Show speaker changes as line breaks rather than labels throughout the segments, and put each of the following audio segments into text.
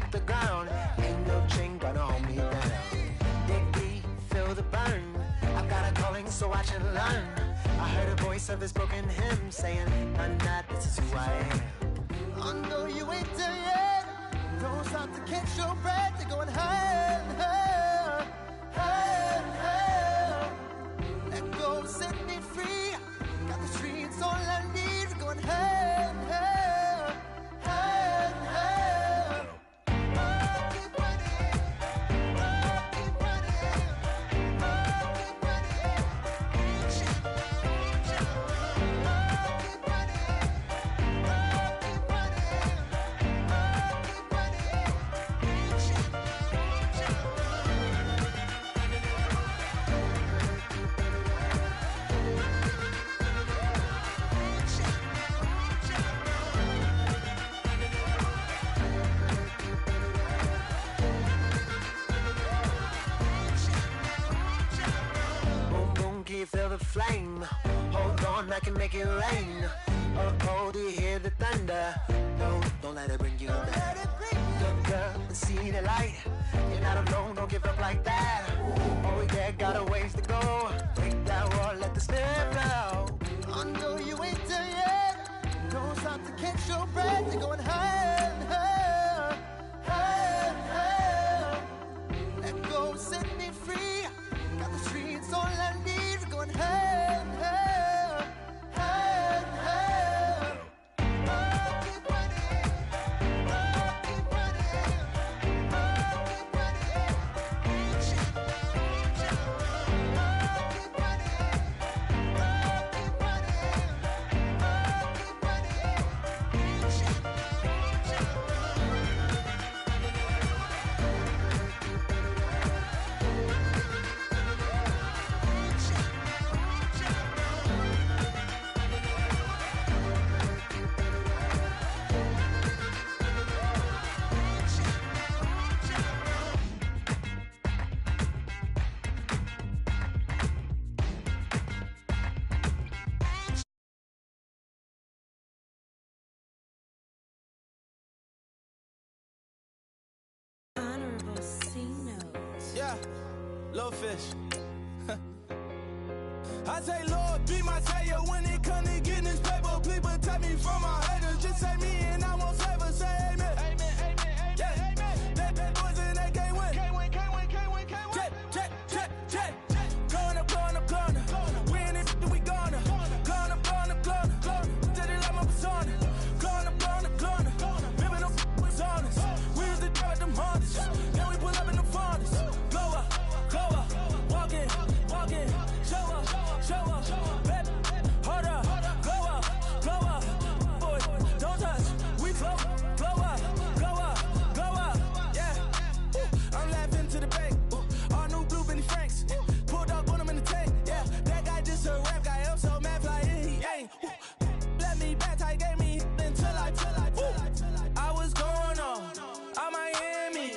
hit the ground. Ain't no chain gonna hold me down. Dig deep, feel the burn. I've got a calling, so I should learn. I heard a voice of this broken hymn saying, "I'm not, this is who I am." I know you ain't there yet. Don't stop to catch your breath. You're going higher and higher, higher and higher. Let go, set me free. Got the streets all I need. We're going higher and higher, higher and higher. Oh, keep running. Oh, keep running. Oh, keep running. Keep running. Oh, keep running. Oh, keep running. Boom, boom, can you feel the flame? Hold on, I can make it rain. Oh, do you hear the thunder? No, don't let it bring you down. Look up and see the light. You're not alone, don't give up like that. Oh yeah, got a ways to go. Break that wall, let the spirit flow. I know you ain't there yet. Don't stop to catch your breath. You're going higher and higher, higher and higher. Let go, set me free. Got the streets all I need. We're going higher and higher, higher and higher. Oh, keep running. Oh, keep running. Oh, keep running. Keep running. Oh, keep running. Oh, keep running. Oh, keep running.
Honorable C notes.
Yeah, low fish. I say, Lord, be my savior when it come to getting this paper. Please protect me from my haters. Just say me and I won't save us. Say amen. Amen, amen, amen, yeah. Amen. That boys and they can't win. Can't win, can't win, can't win, can't win. Check, check, check, check. Going up, going up, going up. We in it, we gonna. Going up, going up, going up. Did it like my persona. Going up, going up, going up. Remember them was honest. We used to drive them hardest. Then we pull up in the farthest. Glow up, walking, walking. Show up, show up, baby. Hold up, glow up, glow up. Boy, don't touch. We float, glow up, glow up, glow up. Yeah, I'm laughing to the bank. All new blue Benny Franks. Pulled up on him in the tank. Yeah, that guy just a rap guy. I'm so mad fly in, he ain't. Let me back, tight gave me until I was going on. I'm Miami.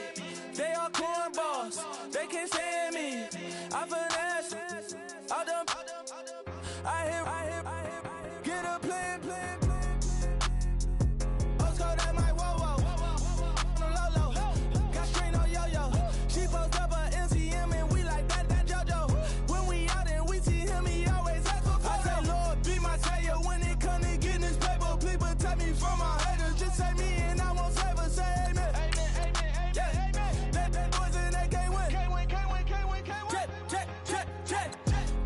They all cornballs. They can't stand me. I finesse. All them. I hear. Get a plan. Postcode at my whoa. On the low. Got strain on yo-yo. She post up a MCM and we like that JoJo. When we out and we see him, he always ask for photo. I say, Lord, be my savior when it come to getting this paper. Please protect me from my haters. Just say me and I won't save us. Say amen. Amen, amen, amen, yeah. Amen. That boys and they can't win. Can't win, can't win, can't win, can't win. Check.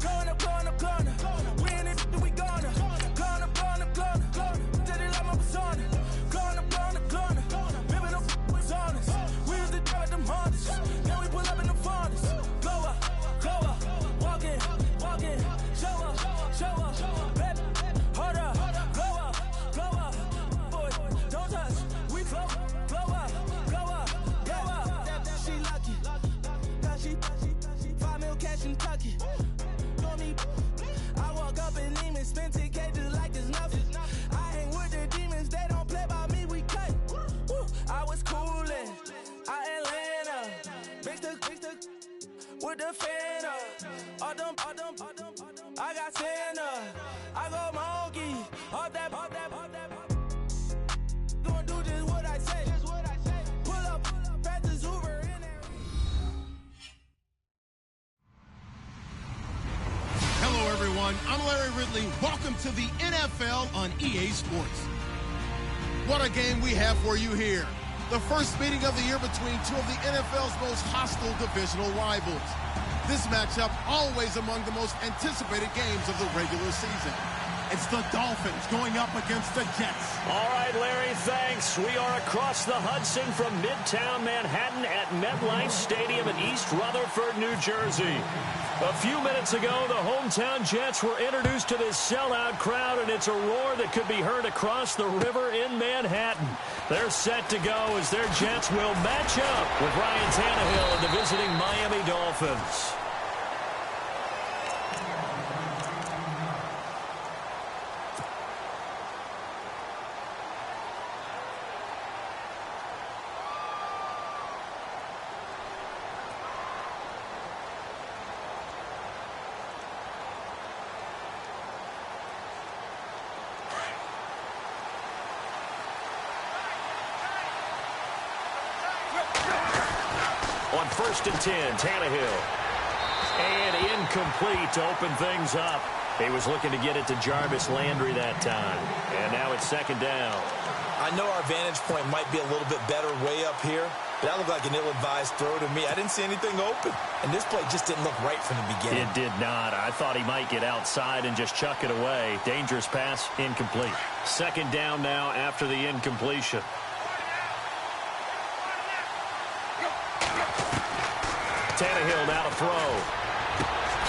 Going up, going up, going up. We in it, we gonna. Going up, going up, going up. Did it like my persona. Going up, going up, going up. Remember them was honest. We used to drive them hardest. Then we pull up in the farthest. Glow up, walking, walking. Show up, baby. Hold up, glow up. Boy, don't touch. We float, glow up, glow up, glow up. She lucky, cause she 5 mil cash in Kentucky. Told me, I walk up in Neiman, spend 10K just like it's nothing. I hang with the demons, they don't play by me, we cut. I was coolin', Atlanta, mixed the with the fan up. All them, I got Santa, I go monkey, all that. Gonna do just what I say. Pull up.
everyone. I'm Larry Ridley. Welcome to the NFL on EA Sports. What a game we have for you here. The first meeting of the year between two of the NFL's most hostile divisional rivals. This matchup always among the most anticipated games of the regular season. It's the Dolphins going up against the Jets.
All right, Larry, thanks. We are across the Hudson from Midtown Manhattan at MetLife Stadium in East Rutherford, New Jersey. A few minutes ago, the hometown Jets were introduced to this sellout crowd, and it's a roar that could be heard across the river in Manhattan. They're set to go as their Jets will match up with Ryan Tannehill and the visiting Miami Dolphins. On 1st and 10, Tannehill. And incomplete to open things up. He was looking to get it to Jarvis Landry that time. And now it's 2nd down.
I know our vantage point might be a little bit better way up here, but that looked like an ill-advised throw to me. I didn't see anything open. And this play just didn't look right from the beginning.
It did not. I thought he might get outside and just chuck it away. Dangerous pass, incomplete. 2nd down now after the incompletion. Tannehill now to throw.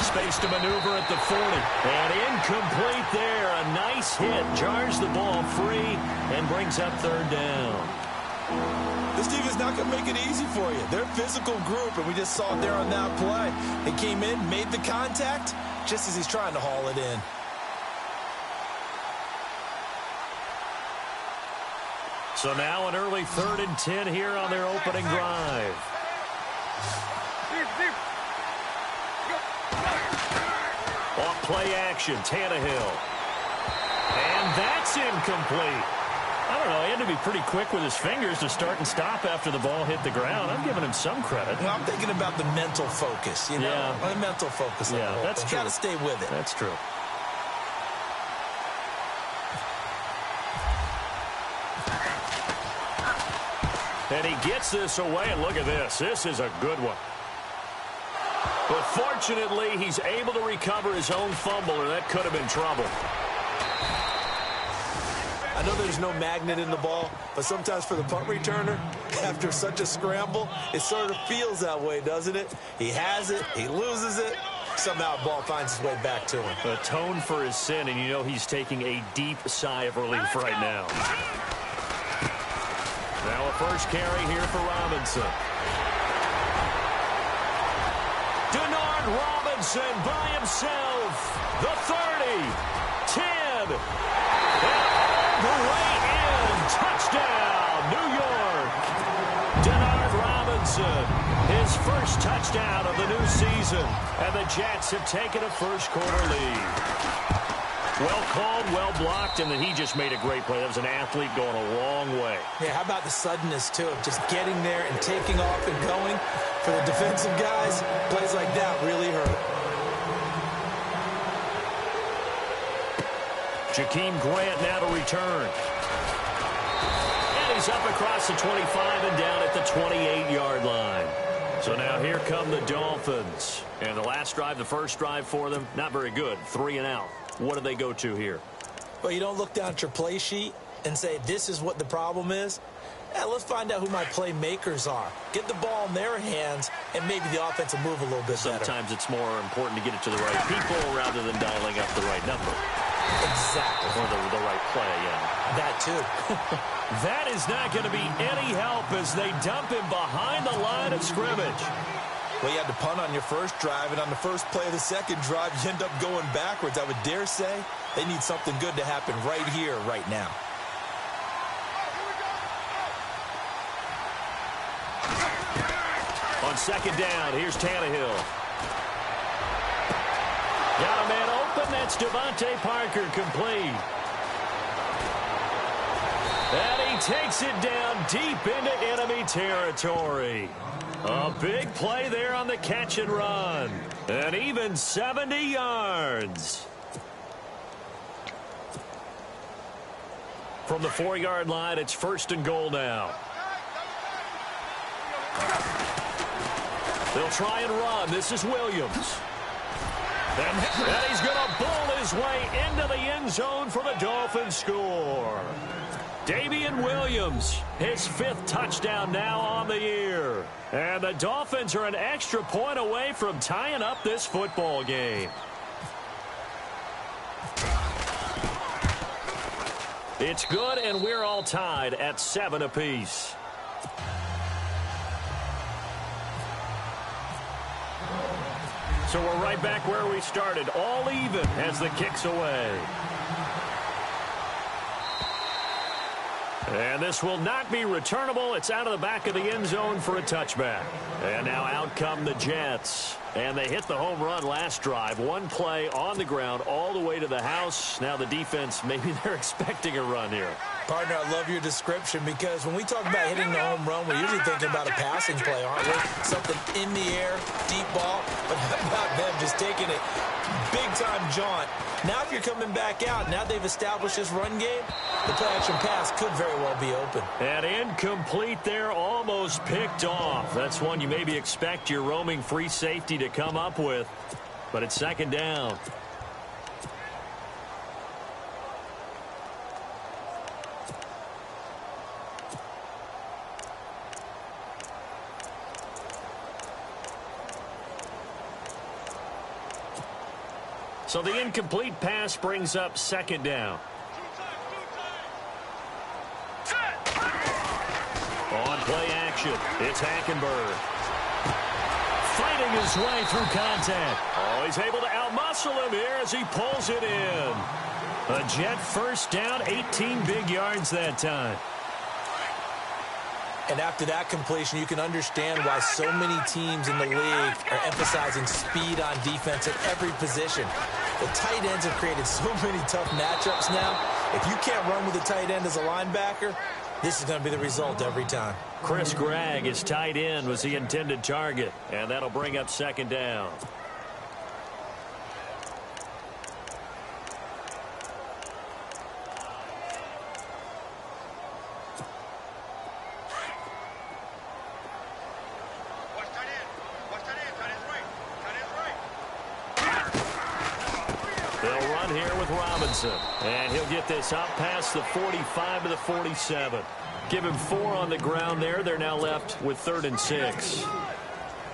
Space to maneuver at the 40. And incomplete there. A nice hit. Jars the ball free and brings up 3rd down.
This team is not going to make it easy for you. They're a physical group, and we just saw it there on that play. They came in, made the contact, just as he's trying to haul it in.
So now an early 3rd and 10 here on their opening drive. Off play action, Tannehill. And that's incomplete. I don't know, he had to be pretty quick with his fingers to start and stop after the ball hit the ground. I'm giving him some credit.
Well, I'm thinking about the mental focus, you know?
Yeah.
The mental focus.
Yeah, that's true.
You got to stay with it.
That's true. And he gets this away, and look at this. This is a good one. But fortunately, he's able to recover his own fumble, or that could have been trouble.
I know there's no magnet in the ball, but sometimes for the punt returner, after such a scramble, it sort of feels that way, doesn't it? He has it, he loses it, somehow the ball finds its way back to him.
Atone for his sin, and you know he's taking a deep sigh of relief right now. Now a first carry here for Robinson. Denard Robinson by himself. The 30, 10, and all the way in. Touchdown, New York. Denard Robinson, his first touchdown of the new season. And the Jets have taken a first-quarter lead. Well called, well blocked, and then he just made a great play. That was an athlete going a long way.
Yeah, how about the suddenness, too, of just getting there and taking off and going? For the defensive guys, plays like that really hurt.
Jakeem Grant now to return. And he's up across the 25 and down at the 28-yard line. So now here come the Dolphins. And the last drive, the first drive for them, not very good. 3 and out. What do they go to here?
Well, you don't look down at your play sheet and say, this is what the problem is. Yeah, let's find out who my playmakers are. Get the ball in their hands, and maybe the offense will move a little bit better.
Sometimes it's more important to get it to the right people rather than dialing up the right number.
Exactly.
Or the right play, yeah.
That, too.
That is not going to be any help as they dump him behind the line of scrimmage.
Well, you had to punt on your first drive, and on the first play of the second drive, you end up going backwards. I would dare say they need something good to happen right here, right now.
On 2nd down, here's Tannehill. Got a man open. That's Devontae Parker complete. And he takes it down deep into enemy territory. A big play there on the catch and run. And even 70 yards. From the 4-yard line, it's 1st and goal now. They'll try and run. This is Williams. And he's going to bull his way into the end zone for the Dolphins score. Damian Williams, his 5th touchdown now on the year. And the Dolphins are an extra point away from tying up this football game. It's good, and we're all tied at 7 apiece. So we're right back where we started, all even as the kick's away. And this will not be returnable. It's out of the back of the end zone for a touchback. And now out come the Jets. And they hit the home run last drive. One play on the ground all the way to the house. Now the defense, maybe they're expecting a run here.
Partner, I love your description because when we talk about hitting the home run, we're usually thinking about a passing play, aren't we? Something in the air, deep ball, but how about them just taking it big-time jaunt? Now if you're coming back out, now they've established this run game, the play-action pass could very well be open.
And incomplete there, almost picked off. That's one you maybe expect your roaming free safety to come up with, but it's 2nd down. So the incomplete pass brings up 2nd down. On play action, it's Hackenberg. Fighting his way through contact. Oh, he's able to outmuscle him here as he pulls it in. A Jet 1st down, 18 big yards that time.
And after that completion, you can understand why so many teams in the league are emphasizing speed on defense at every position. The tight ends have created so many tough matchups now. If you can't run with a tight end as a linebacker, this is going to be the result every time.
Chris Gregg, his tight end, was the intended target, and that'll bring up 2nd down. They'll run here with Robinson. And he'll get this up past the 45 to the 47. Give him 4 on the ground there. They're now left with 3rd and 6.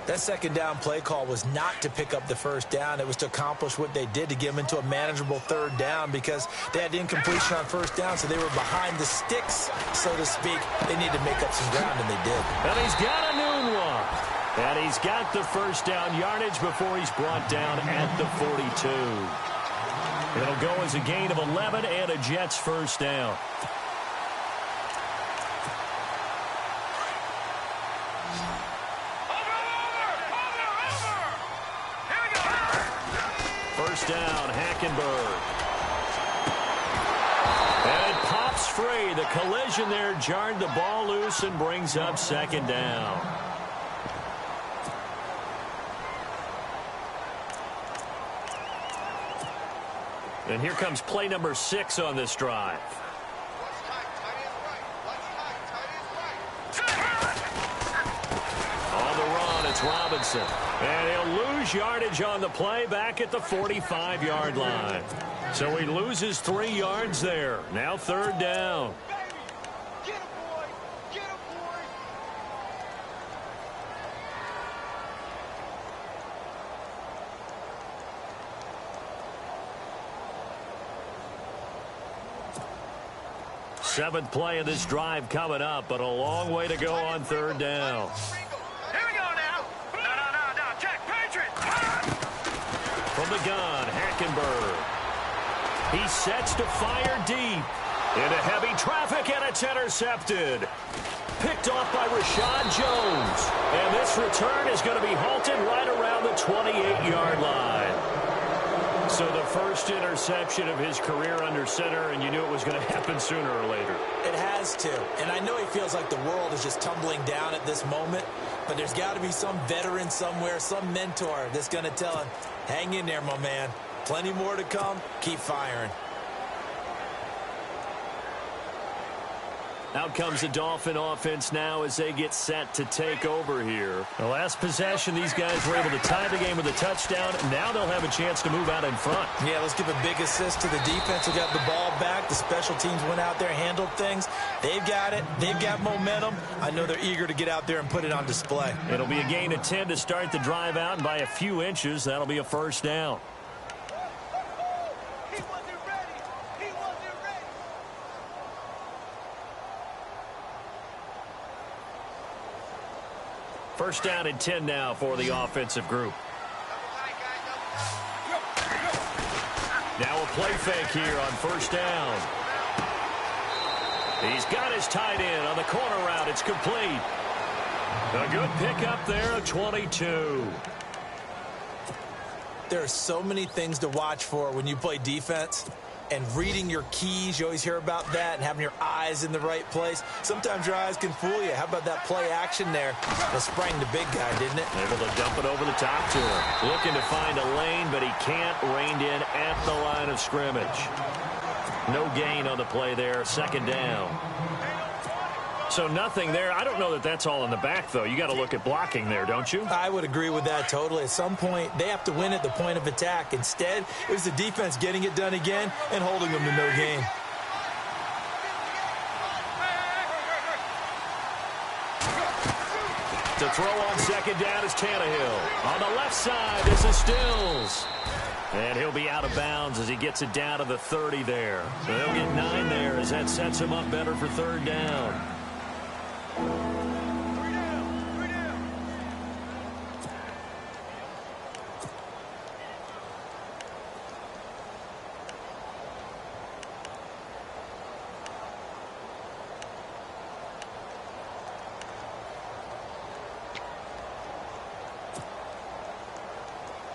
That 2nd down play call was not to pick up the 1st down. It was to accomplish what they did, to get them into a manageable 3rd down, because they had incompletion on 1st down, so they were behind the sticks, so to speak. They needed to make up some ground, and they did.
And he's got a noon one. And he's got the 1st down yardage before he's brought down at the 42. It'll go as a gain of 11 and a Jets 1st down. First down, Hackenberg. And it pops free. The collision there jarred the ball loose and brings up 2nd down. And here comes play number 6 on this drive. On the run, it's Robinson. And he'll lose yardage on the play back at the 45-yard line. So he loses 3 yards there. Now 3rd down. Seventh play of this drive coming up, but a long way to go on 3rd down.
Here we go now. No. Check. Patriot.
From the gun, Hackenberg. He sets to fire deep. Into heavy traffic, and it's intercepted. Picked off by Rashad Jones. And this return is going to be halted right around the 28-yard line. So the first interception of his career under center, and you knew it was going to happen sooner or later.
It has to. And I know he feels like the world is just tumbling down at this moment, but there's got to be some veteran somewhere, some mentor that's going to tell him, hang in there, my man. Plenty more to come. Keep firing.
Out comes the Dolphin offense now as they get set to take over here. The last possession, these guys were able to tie the game with a touchdown. Now they'll have a chance to move out in front.
Yeah, let's give a big assist to the defense who got the ball back. The special teams went out there, handled things. They've got it. They've got momentum. I know they're eager to get out there and put it on display.
It'll be a gain of 10 to start the drive out, and by a few inches, that'll be a first down. First down and 10 now for the offensive group. Now a play fake here on first down. He's got his tight end on the corner route. It's complete. A good pickup there, 22.
There are so many things to watch for when you play defense. And reading your keys, you always hear about that, and having your eyes in the right place. Sometimes your eyes can fool you. How about that play action there? That sprang the big guy, didn't it?
Able to dump it over the top to him. Looking to find a lane, but he can't. Reined in at the line of scrimmage. No gain on the play there. Second down. So nothing there. I don't know that that's all in the back, though. You got to look at blocking there, don't you?
I would agree with that totally. At some point, they have to win at the point of attack. Instead, it was the defense getting it done again and holding them to no gain.
To throw on second down is Tannehill. On the left side, this is Stills. And he'll be out of bounds as he gets it down to the 30 there. So they'll get 9 there as that sets him up better for third down.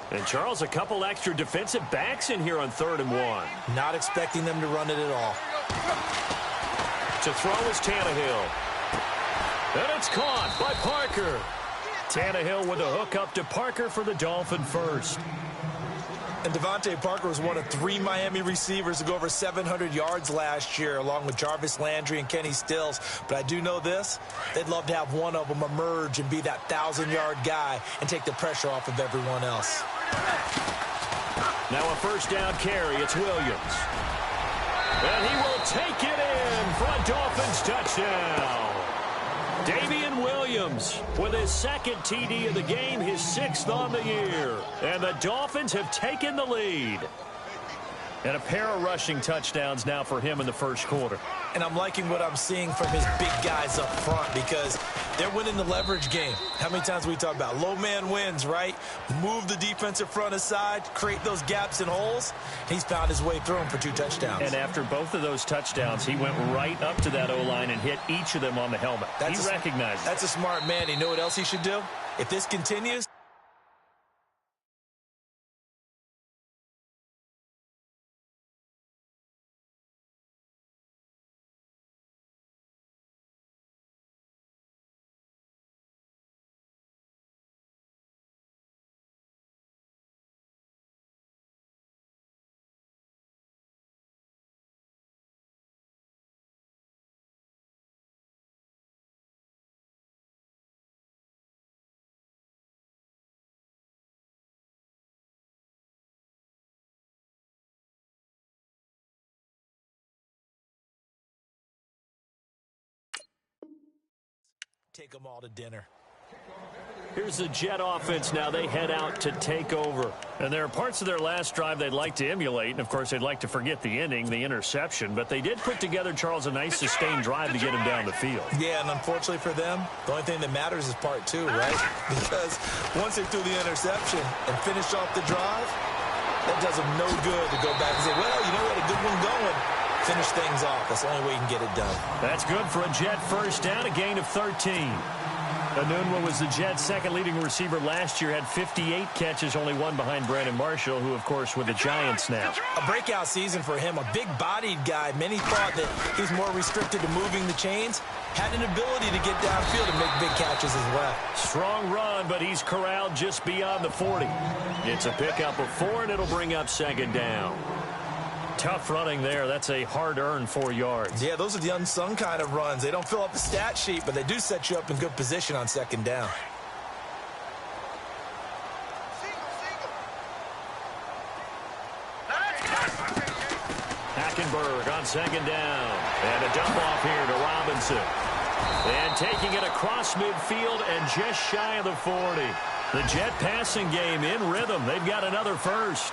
And Charles, a couple extra defensive backs in here on 3rd and 1.
Not expecting them to run it at all.
To throw is Tannehill. And it's caught by Parker. Tannehill with a hook up to Parker for the Dolphin first.
And Devontae Parker was one of 3 Miami receivers to go over 700 yards last year, along with Jarvis Landry and Kenny Stills. But I do know this. They'd love to have one of them emerge and be that 1,000-yard guy and take the pressure off of everyone else.
Now a first down carry. It's Williams. And he will take it in for a Dolphins touchdown. Damian Williams with his 2nd TD of the game, his 6th on the year. And the Dolphins have taken the lead. And a pair of rushing touchdowns now for him in the first quarter.
And I'm liking what I'm seeing from his big guys up front because they're winning the leverage game. How many times we talk about low man wins, right? Move the defensive front aside, create those gaps and holes. He's found his way through them for 2 touchdowns.
And after both of those touchdowns, he went right up to that O-line and hit each of them on the helmet. He recognized it.
That's a smart man. You know what else he should do? If this continues, take them all to dinner.
Here's the Jet offense now. They head out to take over. And there are parts of their last drive they'd like to emulate. And, of course, they'd like to forget the ending, the interception. But they did put together, Charles, a nice sustained drive to get him down the field.
Yeah, and unfortunately for them, the only thing that matters is part 2, right? Because once they threw the interception and finished off the drive, that does them no good to go back and say, well, you know what, a good one going. Finish things off. That's the only way you can get it done.
That's good for a Jet first down, a gain of 13. Enunwa was the Jets' 2nd leading receiver last year, had 58 catches, only 1 behind Brandon Marshall, who, of course, with the Giants now.
A breakout season for him, a big-bodied guy. Many thought that he's more restricted to moving the chains. Had an ability to get downfield and make big catches as well.
Strong run, but he's corralled just beyond the 40. It's a pickup of 4, and it'll bring up 2nd down. Tough running there. That's a hard-earned 4 yards.
Yeah, those are the unsung kind of runs. They don't fill up the stat sheet, but they do set you up in good position on second down.
Hackenberg on second down. And a dump off here to Robinson. And taking it across midfield and just shy of the 40. The Jet passing game in rhythm. They've got another first.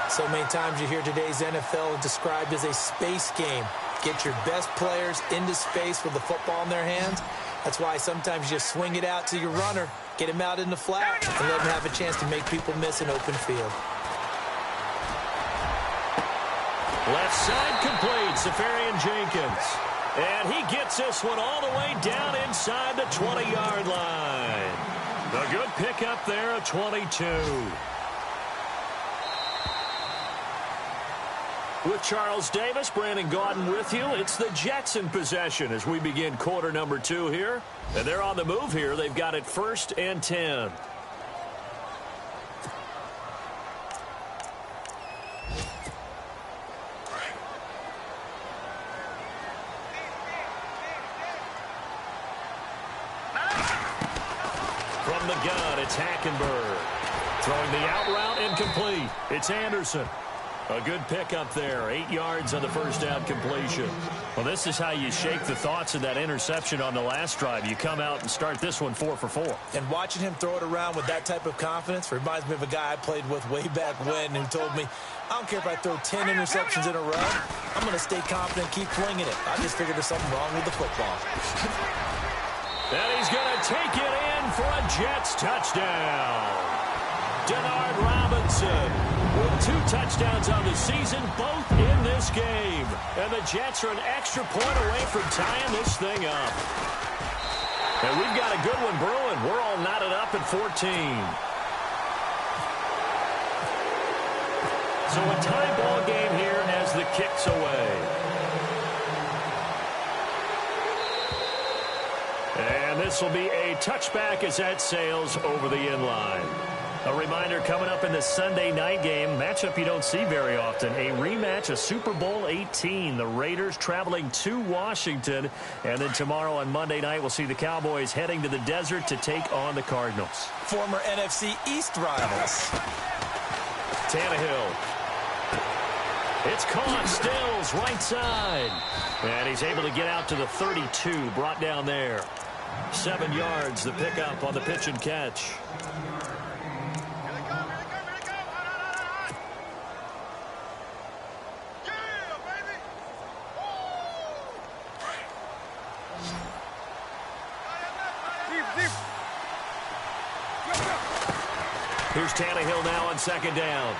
So many times you hear today's NFL described as a space game. Get your best players into space with the football in their hands. That's why sometimes you just swing it out to your runner, get him out in the flat, and let him have a chance to make people miss an open field.
Left side complete, Safarian Jenkins. And he gets this one all the way down inside the 20-yard line. A good pickup there at 22. With Charles Davis, Brandon Gaudin with you. It's the Jets in possession as we begin quarter number 2 here. And they're on the move here. They've got it 1st and 10. From the gun, it's Hackenberg. Throwing the out route incomplete. It's Anderson. A good pickup there. 8 yards on the first down completion. Well, this is how you shake the thoughts of that interception on the last drive. You come out and start this one 4 for 4.
And watching him throw it around with that type of confidence reminds me of a guy I played with way back when who told me, I don't care if I throw 10 interceptions in a row. I'm going to stay confident, keep flinging it. I just figured there's something wrong with the football.
And he's going to take it in for a Jets touchdown. Denard Robinson with 2 touchdowns on the season, both in this game. And the Jets are an extra point away from tying this thing up. And we've got a good one brewing. We're all knotted up at 14. So a tie ball game here as the kick's away. And this will be a touchback as that sails over the inline. A reminder coming up in the Sunday night game, matchup you don't see very often, a rematch of Super Bowl 18. The Raiders traveling to Washington. And then tomorrow on Monday night, we'll see the Cowboys heading to the desert to take on the Cardinals.
Former NFC East rivals.
Tannehill. It's caught. Stills right side. And he's able to get out to the 32, brought down there. 7 yards, the pickup on the pitch and catch. Here's Tannehill now on second down.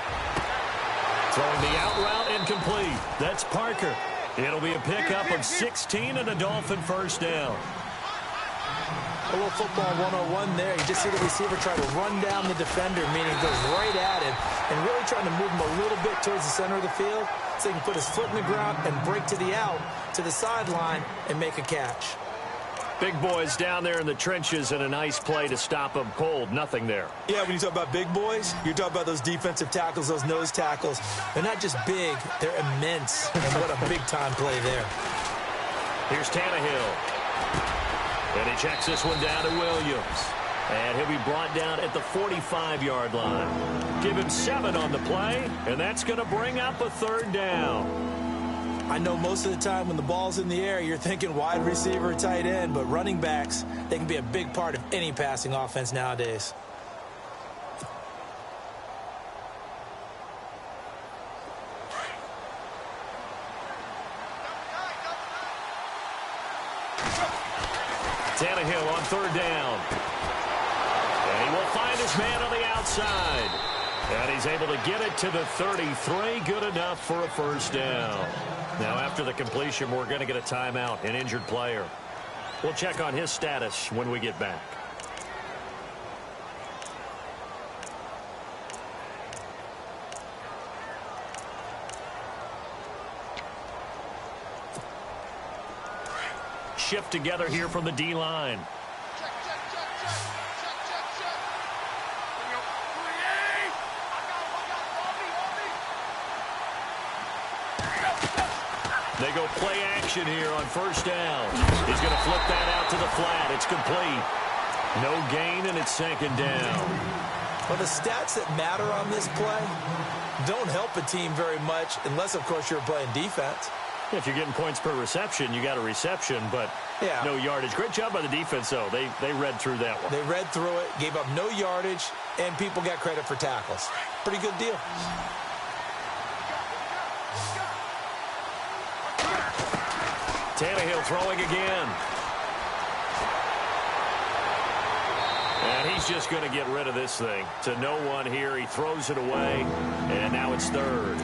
Throwing the out route incomplete. That's Parker. It'll be a pickup of 16 and a Dolphin first down.
A little football 101 there. You just see the receiver try to run down the defender, meaning he goes right at him, and really trying to move him a little bit towards the center of the field so he can put his foot in the ground and break to the out, to the sideline, and make a catch.
Big boys down there in the trenches and a nice play to stop them cold. Nothing there.
Yeah, when you talk about big boys, you're talking about those defensive tackles, those nose tackles. They're not just big, they're immense. And what a big-time play there.
Here's Tannehill. And he checks this one down to Williams. And he'll be brought down at the 45-yard line. Give him 7 on the play, and that's going to bring up a third down.
I know most of the time when the ball's in the air, you're thinking wide receiver, tight end, but running backs, they can be a big part of any passing offense nowadays.
Tannehill on third down. And he will find his man on the outside. And he's able to get it to the 33. Good enough for a first down. Now, after the completion, we're going to get a timeout, an injured player. We'll check on his status when we get back. Shift together here from the D-line. go play action here on first down. He's going to flip that out to the flat. It's complete. No gain, and it's second down.
Well, the stats that matter on this play don't help a team very much unless, of course, you're playing defense.
If you're getting points per reception, you got a reception, but no yardage. Great job by the defense, though. They read through that one.
They read through it, gave up no yardage, and people got credit for tackles. Pretty good deal.
Tannehill throwing again. And he's just going to get rid of this thing. To no one here. He throws it away, and now it's third.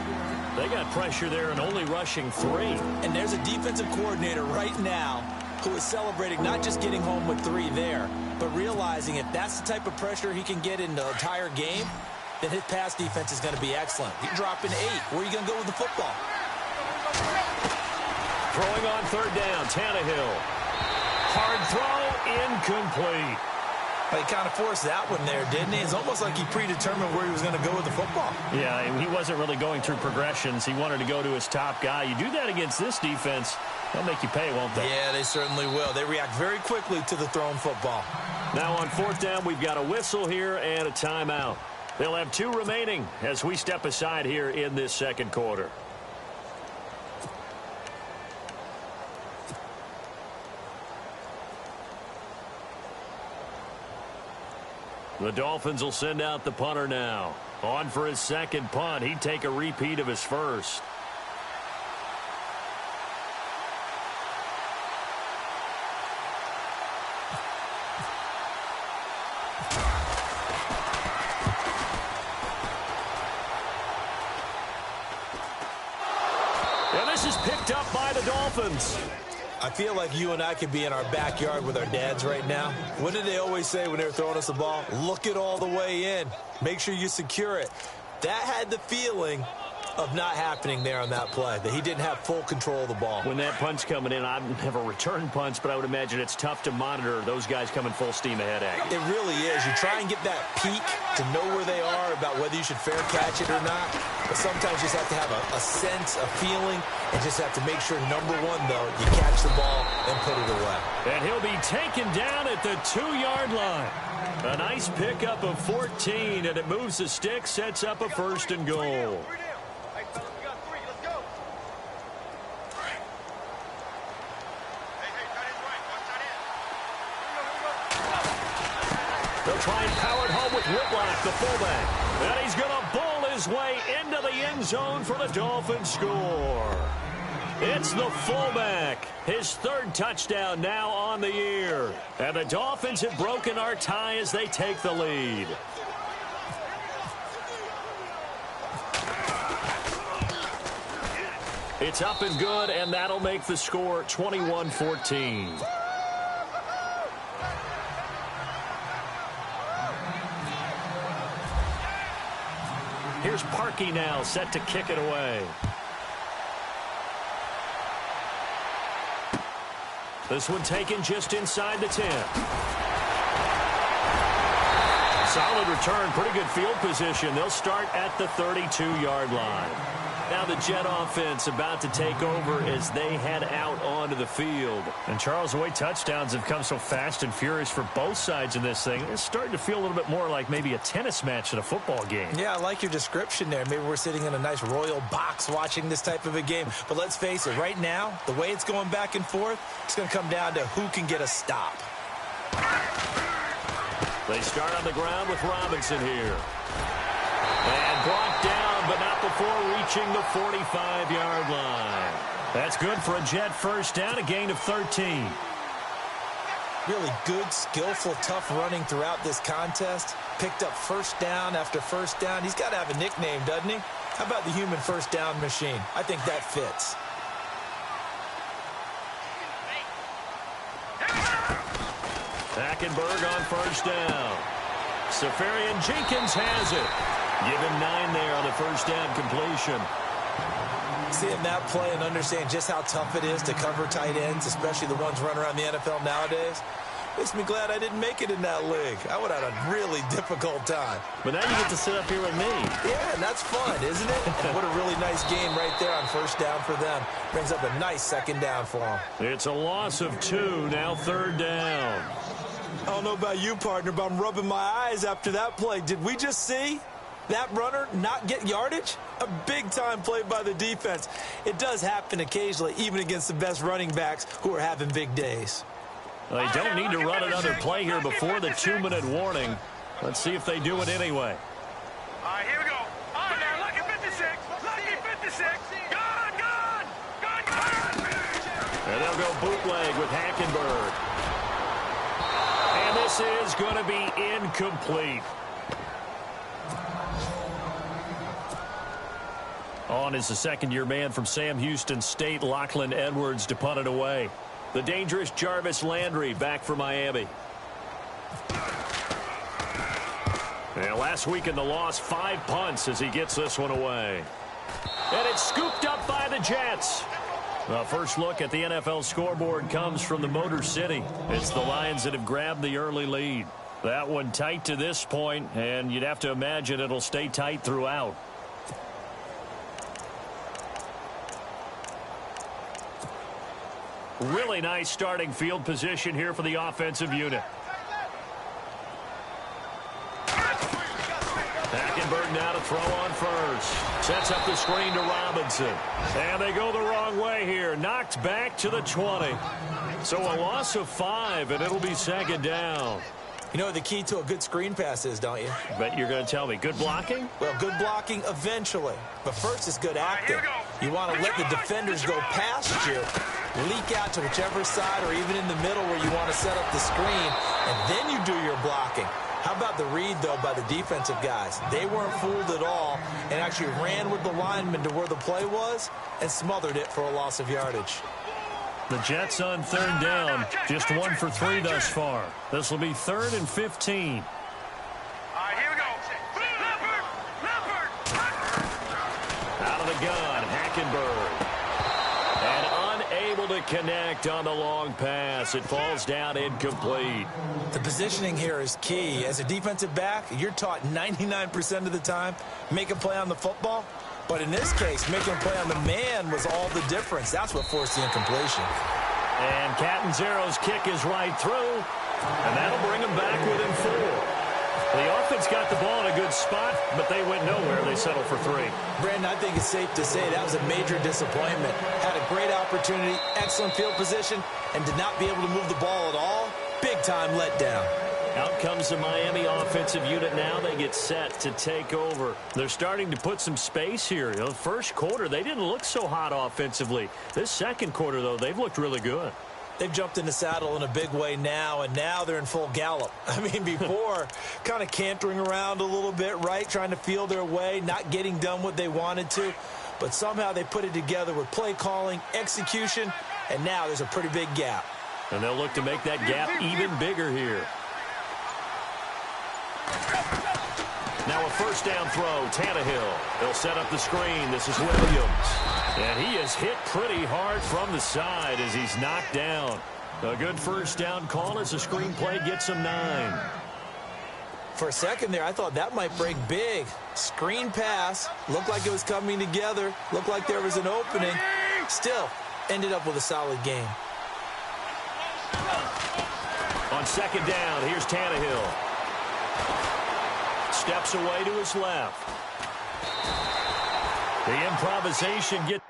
They got pressure there and only rushing 3.
And there's a defensive coordinator right now who is celebrating not just getting home with 3 there, but realizing if that's the type of pressure he can get in the entire game, then his pass defense is going to be excellent. He's dropping 8. Where are you going to go with the football?
Throwing on third down, Tannehill. Hard throw, incomplete.
He kind of forced that one there, didn't he? It's almost like he predetermined where he was going to go with the football.
Yeah, he wasn't really going through progressions. He wanted to go to his top guy. You do that against this defense, they'll make you pay, won't they?
Yeah, they certainly will. They react very quickly to the thrown football.
Now on fourth down, we've got a whistle here and a timeout. They'll have 2 remaining as we step aside here in this second quarter. The Dolphins will send out the punter now. On for his second punt. He'd take a repeat of his first. And this is picked up by the Dolphins.
I feel like you and I could be in our backyard with our dads right now. What did they always say when they were throwing us the ball? Look it all the way in. Make sure you secure it. That had the feeling of not happening there on that play, that he didn't have full control of the ball.
When that punt's coming in, I've never returned punts, but I would imagine it's tough to monitor those guys coming full steam ahead at you.
It really is. You try and get that peek to know where they are about whether you should fair catch it or not. But sometimes you just have to have a sense, a feeling, and just have to make sure, number one, though, you catch the ball and put it away.
And he'll be taken down at the 2-yard line. A nice pickup of 14, and it moves the stick, sets up a first and goal. They'll try and power it home with Whitlock, the fullback. And he's going to bowl his way into the end zone for the Dolphins score. It's the fullback. His 3rd touchdown now on the year. And the Dolphins have broken our tie as they take the lead. It's up and good, and that'll make the score 21-14. Here's Parkey now, set to kick it away. This one taken just inside the 10. Solid return, pretty good field position. They'll start at the 32-yard line. Now the Jet offense about to take over as they head out onto the field. And Charles, the way touchdowns have come so fast and furious for both sides in this thing, it's starting to feel a little bit more like maybe a tennis match than a football game.
Yeah, I like your description there. Maybe we're sitting in a nice royal box watching this type of a game. But let's face it, right now, the way it's going back and forth, it's going to come down to who can get a stop.
They start on the ground with Robinson here. And brought down, but not before reaching the 45-yard line. That's good for a Jet first down, a gain of 13.
Really good, skillful, tough running throughout this contest. Picked up first down after first down. He's got to have a nickname, doesn't he? How about the human first down machine? I think that fits.
Hackenberg on first down. Safarian Jenkins has it. Give him 9 there on the first down completion.
Seeing that play and understand just how tough it is to cover tight ends, especially the ones running around the NFL nowadays. Makes me glad I didn't make it in that league. I would have had a really difficult time.
But now you get to sit up here with me.
Yeah, and that's fun, isn't it? And what a really nice game right there on first down for them. Brings up a nice second down for them.
It's a loss of 2, now third down.
I don't know about you, partner, but I'm rubbing my eyes after that play. Did we just see that runner not get yardage? A big-time play by the defense. It does happen occasionally, even against the best running backs who are having big days.
They don't need to run another play here before the 2-minute warning. Let's see if they do it anyway.
All right, here we go. All right, now, lucky 56. Lucky 56. Gone.
And they'll go bootleg with Hackenberg. And this is going to be incomplete. On is the second-year man from Sam Houston State, Lachlan Edwards, to punt it away. The dangerous Jarvis Landry back for Miami. And last week in the loss, 5 punts as he gets this one away. And it's scooped up by the Jets. The first look at the NFL scoreboard comes from the Motor City. It's the Lions that have grabbed the early lead. That one tight to this point, and you'd have to imagine it'll stay tight throughout. Really nice starting field position here for the offensive unit. Hackenberg now to throw on first. Sets up the screen to Robinson. And they go the wrong way here. Knocked back to the 20. So a loss of 5, and it'll be second down.
You know what the key to a good screen pass is, don't you?
Bet you're going to tell me. Good blocking?
Well, good blocking eventually. But first is good acting. You want to let the defenders go past you, leak out to whichever side or even in the middle where you want to set up the screen, and then you do your blocking. How about the read, though, by the defensive guys? They weren't fooled at all and actually ran with the lineman to where the play was and smothered it for a loss of yardage.
The Jets on third down. Just 1 for 3 thus far. This will be 3rd and 15.
All right, here we go. Leopard.
Out of the gun, Hackenberg. And unable to connect on the long pass. It falls down incomplete.
The positioning here is key. As a defensive back, you're taught 99% of the time, make a play on the football. But in this case, making a play on the man was all the difference. That's what forced the incompletion.
And Catanzaro's kick is right through. And that'll bring them back within 4. The offense got the ball in a good spot, but they went nowhere. They settled for 3.
Brandon, I think it's safe to say that was a major disappointment. Had a great opportunity, excellent field position, and did not be able to move the ball at all. Big-time letdown.
Out comes the Miami offensive unit now. They get set to take over. They're starting to put some space here. You know, the first quarter, they didn't look so hot offensively. This second quarter, though, they've looked really good.
They've jumped in the saddle in a big way now, and now they're in full gallop. I mean, before, kind of cantering around a little bit, right, trying to feel their way, not getting done what they wanted to. But somehow they put it together with play calling, execution, and now there's a pretty big gap.
And they'll look to make that gap even bigger here. Now a first down throw, Tannehill. They'll set up the screen. This is Williams. And he is hit pretty hard from the side as he's knocked down. A good first down call as the screen play gets him 9.
For a second there, I thought that might break big. Screen pass. Looked like it was coming together. Looked like there was an opening. Still, ended up with a solid game.
On second down, here's Tannehill. Steps away to his left. The improvisation gets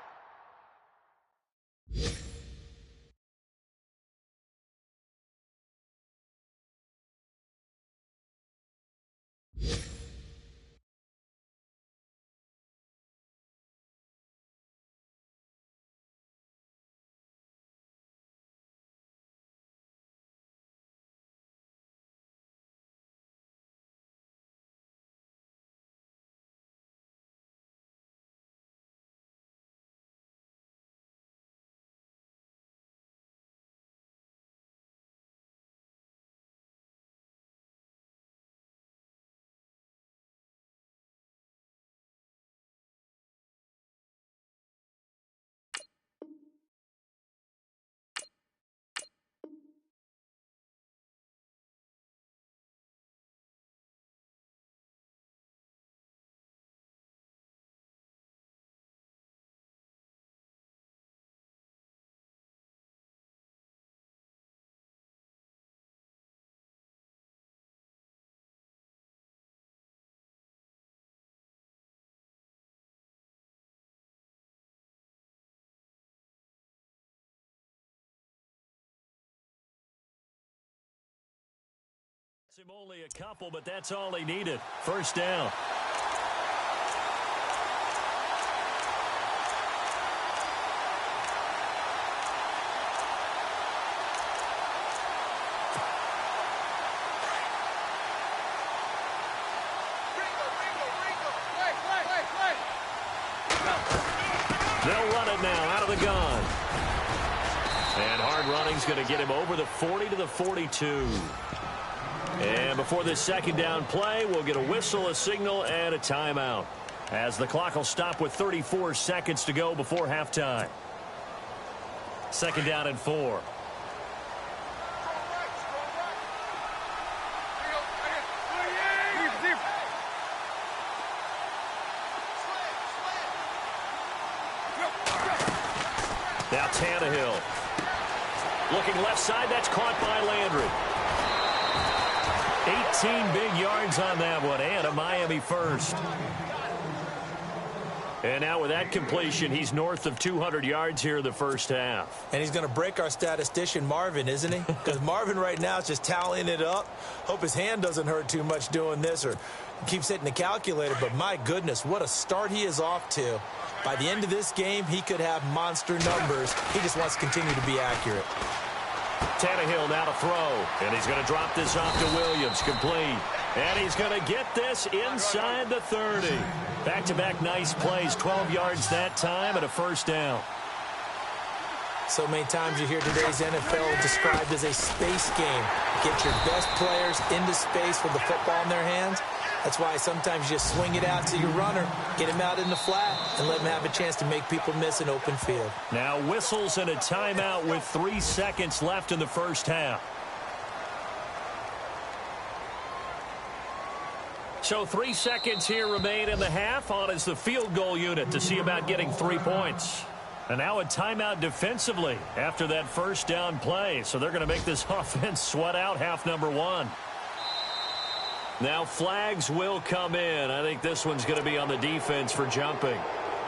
Cost him only a couple, but that's all he needed. First down. They'll run it now out of the gun. And hard running's going to get him over the 40 to the 42. And before this second down play, we'll get a whistle, a signal, and a timeout, as the clock will stop with 34 seconds to go before halftime. Second down and 4. Now Tannehill. Looking left side, that's caught by Landry. 18 big yards on that one, and a Miami first. And now with that completion, he's north of 200 yards here in the first half.
And he's going to break our statistician, Marvin, isn't he? Because Marvin right now is just tallying it up. Hope his hand doesn't hurt too much doing this or keeps hitting the calculator. But my goodness, what a start he is off to. By the end of this game, he could have monster numbers. He just wants to continue to be accurate.
Tannehill now to throw, and he's going to drop this off to Williams, complete. And he's going to get this inside the 30. Back-to-back nice plays, 12 yards that time, and a first down.
So many times you hear today's NFL described as a space game. Get your best players into space with the football in their hands. That's why sometimes you just swing it out to your runner, get him out in the flat, and let him have a chance to make people miss an open field.
Now whistles and a timeout with 3 seconds left in the first half. So 3 seconds here remain in the half. On is the field goal unit to see about getting 3 points. And now a timeout defensively after that first down play. So they're going to make this offense sweat out half number 1. Now flags will come in. I think this one's going to be on the defense for jumping.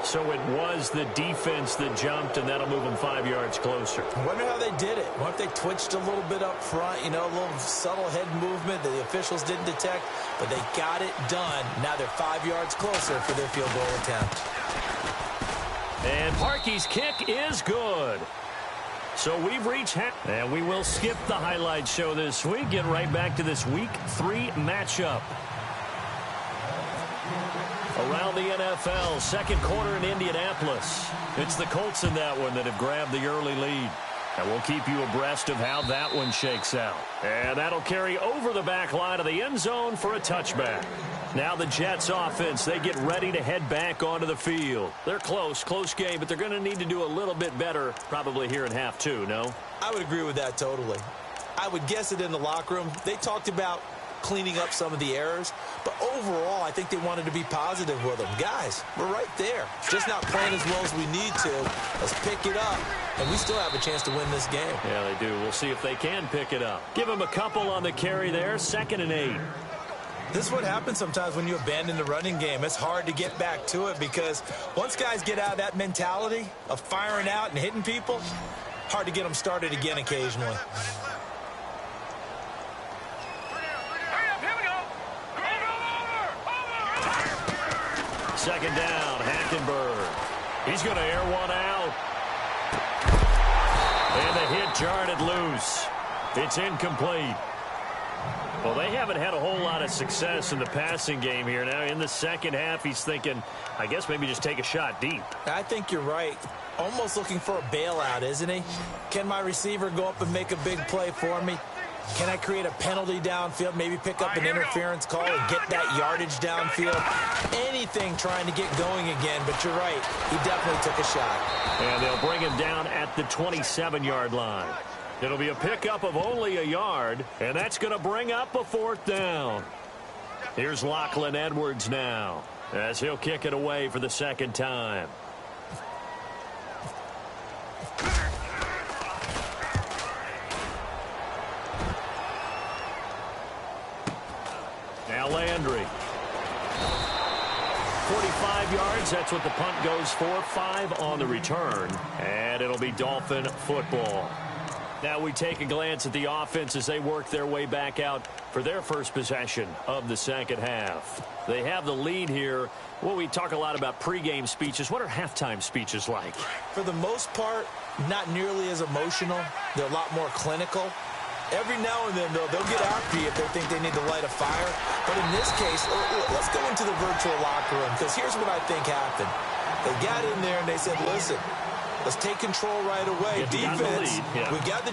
So it was the defense that jumped, and that'll move them 5 yards closer.
I wonder how they did it. What if they twitched a little bit up front, a little subtle head movement that the officials didn't detect, but they got it done. Now they're 5 yards closer for their field goal attempt.
And Parkey's kick is good. So we've reached half, and we will skip the highlight show this week. Get right back to this Week 3 matchup. Around the NFL, second quarter in Indianapolis. It's the Colts in that one that have grabbed the early lead. And we'll keep you abreast of how that one shakes out. And that'll carry over the back line of the end zone for a touchback. Now the Jets offense, they get ready to head back onto the field. They're close game, but they're going to need to do a little bit better probably here in half 2, no?
I would agree with that totally. I would guess it in the locker room. They talked about cleaning up some of the errors, but overall, I think they wanted to be positive with them. Guys, we're right there. Just not playing as well as we need to. Let's pick it up, and we still have a chance to win this game.
Yeah, they do. We'll see if they can pick it up. Give them a couple on the carry there, 2nd and 8.
This is what happens sometimes when you abandon the running game. It's hard to get back to it because once guys get out of that mentality of firing out and hitting people, hard to get them started again occasionally.
Second down, Hackenberg. He's going to air one out. And the hit jarred it loose. It's incomplete. Well, they haven't had a whole lot of success in the passing game here. Now, in the second half, he's thinking, I guess maybe just take a shot deep.
I think you're right. Almost looking for a bailout, isn't he? Can my receiver go up and make a big play for me? Can I create a penalty downfield, maybe pick up an interference call and get that yardage downfield? Anything trying to get going again, but you're right. He definitely took a shot.
And they'll bring him down at the 27-yard line. It'll be a pickup of only a yard, and that's going to bring up a 4th down. Here's Lachlan Edwards now, as he'll kick it away for the second time. Now Landry. 45 yards, that's what the punt goes for. 5 on the return, and it'll be Dolphin football. Now we take a glance at the offense as they work their way back out for their first possession of the second half. They have the lead here. Well, we talk a lot about pregame speeches. What are halftime speeches like?
For the most part, not nearly as emotional. They're a lot more clinical. Every now and then, they'll get after you if they think they need to light a fire. But in this case, let's go into the virtual locker room, because here's what I think happened. They got in there and they said, listen, let's take control right away. Defense, we got the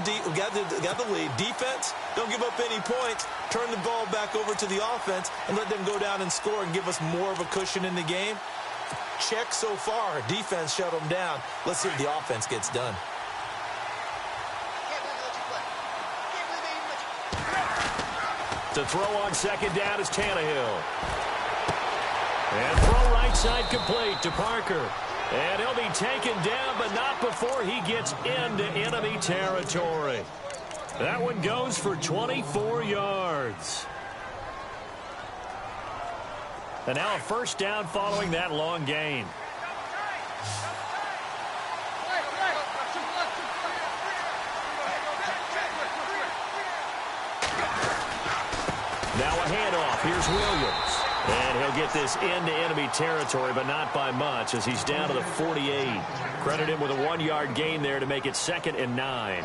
lead. Defense, don't give up any points. Turn the ball back over to the offense and let them go down and score and give us more of a cushion in the game. Check so far. Defense shut them down. Let's see if the offense gets done.
To throw on second down is Tannehill. And throw right side complete to Parker. And he'll be taken down, but not before he gets into enemy territory. That one goes for 24 yards. And now a first down following that long gain. Now a handoff. Here's Williams. And he'll get this into enemy territory, but not by much, as he's down to the 48. Credit him with a 1-yard gain there to make it 2nd and 9.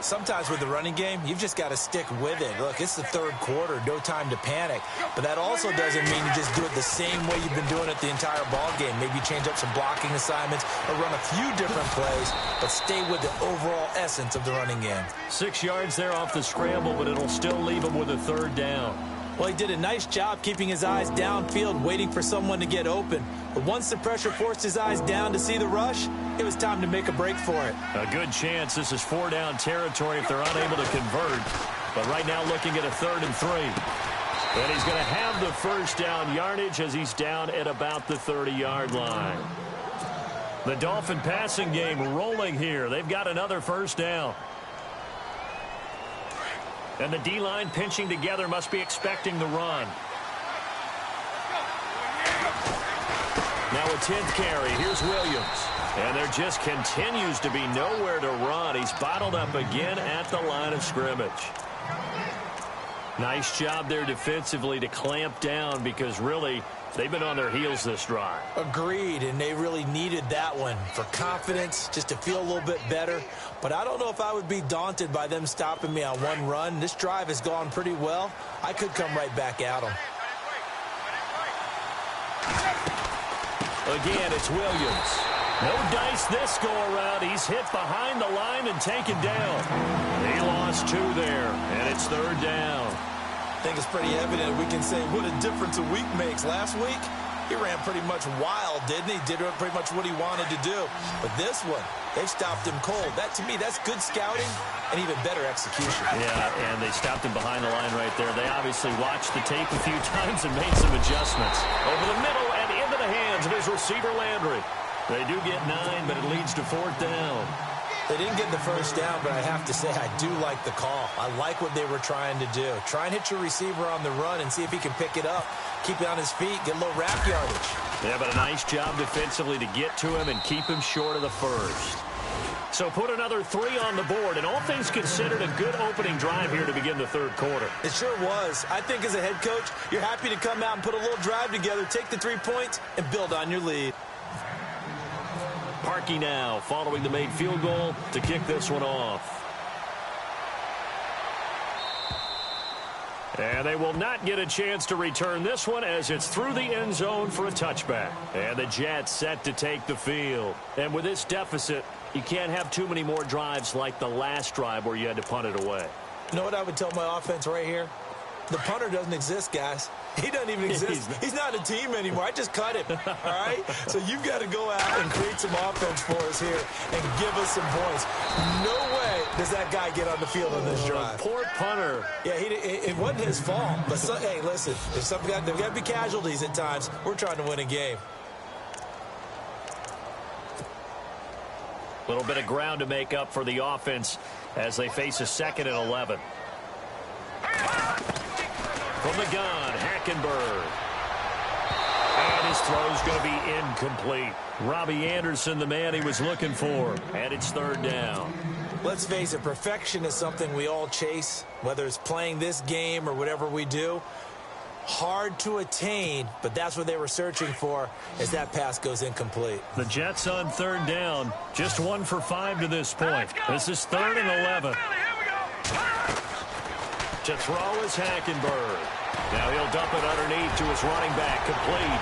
Sometimes with the running game, you've just got to stick with it. Look, it's the third quarter, no time to panic. But that also doesn't mean you just do it the same way you've been doing it the entire ball game. Maybe change up some blocking assignments or run a few different plays, but stay with the overall essence of the running game.
6 yards there off the scramble, but it'll still leave him with a 3rd down.
Well, he did a nice job keeping his eyes downfield, waiting for someone to get open. But once the pressure forced his eyes down to see the rush, it was time to make a break for it.
A good chance this is 4-down territory if they're unable to convert. But right now looking at a 3rd and 3. And he's going to have the first down yardage as he's down at about the 30-yard line. The Dolphin passing game rolling here. They've got another first down. And the D-line pinching together, must be expecting the run. Now a 10th carry. Here's Williams. And there just continues to be nowhere to run. He's bottled up again at the line of scrimmage. Nice job there defensively to clamp down, because really they've been on their heels this drive.
Agreed, and they really needed that one for confidence, just to feel a little bit better. But I don't know if I would be daunted by them stopping me on one run. This drive has gone pretty well. I could come right back at them.
Again, it's Williams. No dice this go-around. He's hit behind the line and taken down. He lost 2 there, and it's 3rd down.
I think it's pretty evident we can say what a difference a week makes. Last week, he ran pretty much wild, didn't he? Did pretty much what he wanted to do. But this one, they've stopped him cold. That, to me, that's good scouting and even better execution.
Yeah, and they stopped him behind the line right there. They obviously watched the tape a few times and made some adjustments. Over the middle and into the hands of his receiver, Landry. They do get 9, but it leads to 4th down.
They didn't get the first down, but I have to say I do like the call. I like what they were trying to do. Try and hit your receiver on the run and see if he can pick it up. Keep it on his feet, get a little wrap yardage.
Yeah, but a nice job defensively to get to him and keep him short of the first. So put another 3 on the board, and all things considered, a good opening drive here to begin the 3rd quarter.
It sure was. I think as a head coach, you're happy to come out and put a little drive together, take the 3 points, and build on your lead.
Parkey now following the made field goal to kick this one off. And they will not get a chance to return this one as it's through the end zone for a touchback. And the Jets set to take the field. And with this deficit, you can't have too many more drives like the last drive where you had to punt it away.
You know what I would tell my offense right here? The punter doesn't exist, guys. He doesn't even exist. He's not a team anymore. I just cut him, all right? So you've got to go out and create some offense for us here and give us some points. No way does that guy get on the field on this drive.
Poor punter.
Yeah, it wasn't his fault. But, hey, listen, if there's got to be casualties at times. We're trying to win a game.
A little bit of ground to make up for the offense as they face a 2nd and 11. From the gun, Hackenberg. And his throw's going to be incomplete. Robbie Anderson, the man he was looking for. And it's 3rd down.
Let's face it, perfection is something we all chase, whether it's playing this game or whatever we do. Hard to attain, but that's what they were searching for as that pass goes incomplete.
The Jets on third down, just 1 for 5 to this point. This is 3rd and 11. To throw is Hackenberg. Now he'll dump it underneath to his running back, complete.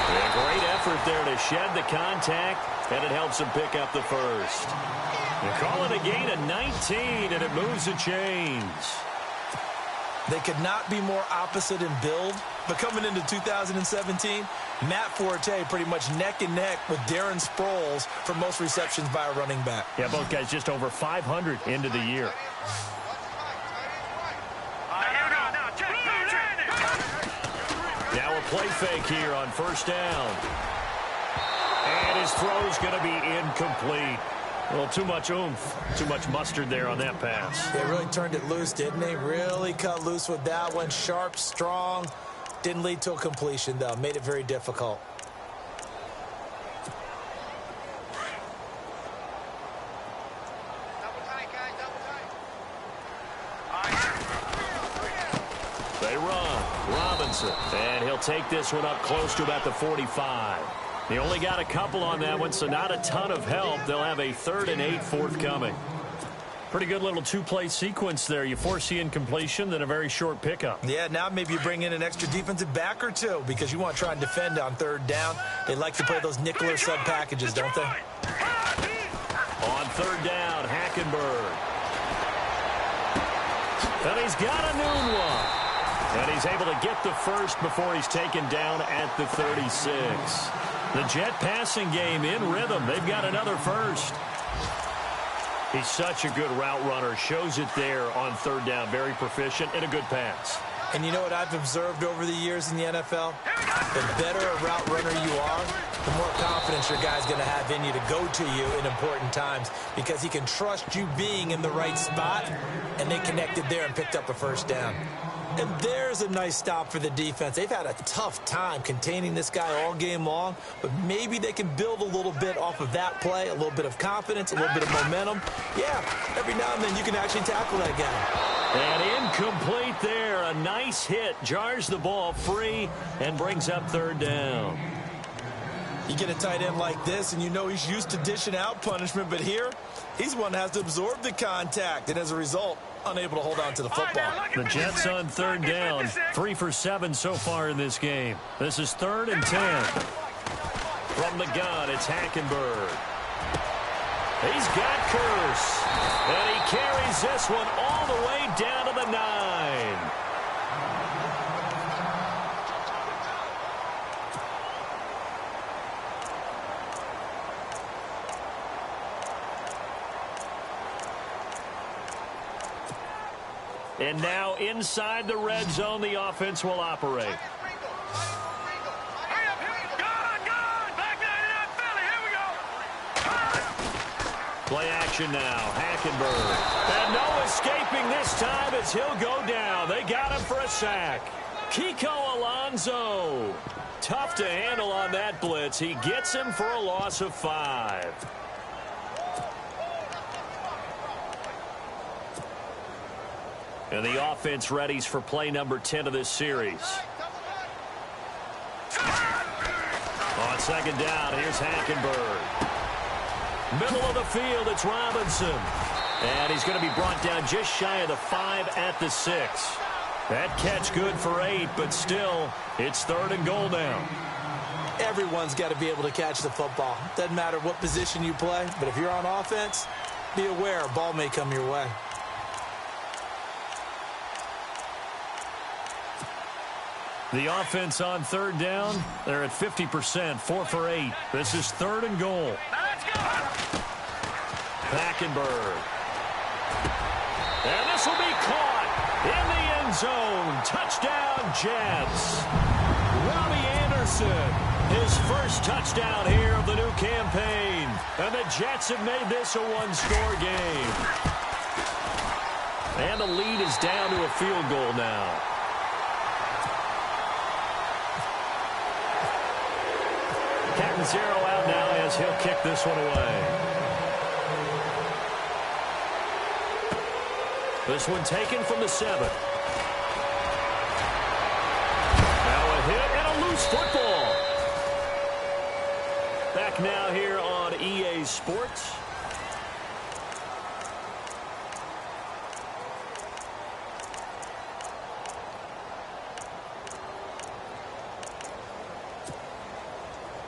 A great effort there to shed the contact, and it helps him pick up the first. They call it a gain of 19, and it moves the chains.
They could not be more opposite in build, but coming into 2017, Matt Forte pretty much neck and neck with Darren Sproles for most receptions by a running back.
Yeah, both guys just over 500 into the year. Now a play fake here on first down. And his throw's going to be incomplete. A little too much oomph, too much mustard there on that pass.
They really turned it loose, didn't they? Really cut loose with that one. Sharp, strong. Didn't lead to a completion, though. Made it very difficult.
They run. Robinson. And he'll take this one up close to about the 45. They only got a couple on that one, so not a ton of help. They'll have a 3rd and 8 forthcoming. Pretty good little two-play sequence there. You force the incompletion, then a very short pickup.
Yeah, now maybe you bring in an extra defensive back or two because you want to try and defend on third down. They like to play those nickel or sub packages, don't they?
On third down, Hackenberg. And he's got a new one. And he's able to get the first before he's taken down at the 36. The Jet passing game in rhythm. They've got another first. He's such a good route runner. Shows it there on third down. Very proficient and a good pass.
And you know what I've observed over the years in the NFL? The better a route runner you are, the more confidence your guy's going to have in you to go to you in important times because he can trust you being in the right spot, and they connected there and picked up a first down. And there's a nice stop for the defense. They've had a tough time containing this guy all game long, but maybe they can build a little bit off of that play, a little bit of confidence, a little bit of momentum. Yeah, every now and then you can actually tackle that guy.
And incomplete there. A nice hit. Jars the ball free and brings up third down.
You get a tight end like this, and you know he's used to dishing out punishment, but here, he's one that has to absorb the contact, and as a result, unable to hold on to the football.
The Jets on third down. 3 for 7 so far in this game. This is 3rd and 10. From the gun, it's Hackenberg. He's got Curse. And he carries this one all the way down to the 9. And now inside the red zone, the offense will operate. Play action now. Hackenberg. And no escaping this time as he'll go down. They got him for a sack. Kiko Alonso. Tough to handle on that blitz. He gets him for a loss of 5. And the offense readies for play number 10 of this series. On second down, here's Hackenberg. Middle of the field, it's Robinson. And he's going to be brought down just shy of the 5 at the 6. That catch good for 8, but still, it's 3rd and goal now.
Everyone's got to be able to catch the football. Doesn't matter what position you play, but if you're on offense, be aware a ball may come your way.
The offense on third down, they're at 50%, 4 for 8. This is 3rd and goal. Hackenberg. And this will be caught in the end zone. Touchdown, Jets. Robbie Anderson, his first touchdown here of the new campaign. And the Jets have made this a one-score game. And the lead is down to a field goal now. Catanzaro out now as he'll kick this one away. This one taken from the 7. Now a hit and a loose football. Back now here on EA Sports.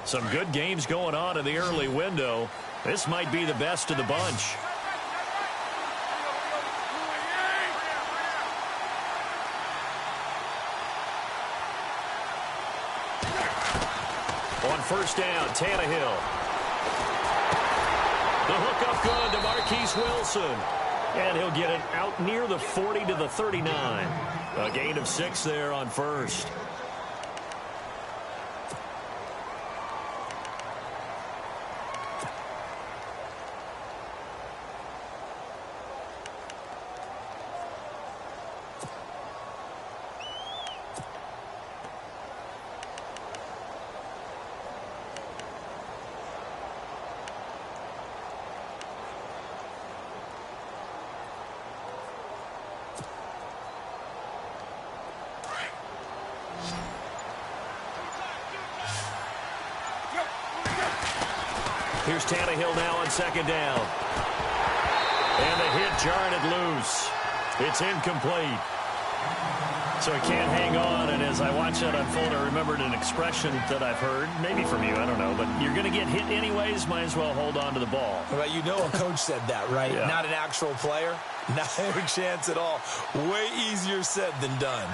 Some good games going on in the early window. This might be the best of the bunch. On first down, Tannehill. The hook up good to Marquise Wilson. And he'll get it out near the 40 to the 39. A gain of 6 there on first. Here's Tannehill now on second down. And the hit jarred it loose. It's incomplete. So he can't hang on, and as I watch that unfold, I remembered an expression that I've heard, maybe from you, I don't know, but you're going to get hit anyways, might as well hold on to the ball.
Well, you know a coach said that, right?
Yeah.
Not an actual player. Not a chance at all. Way easier said than done.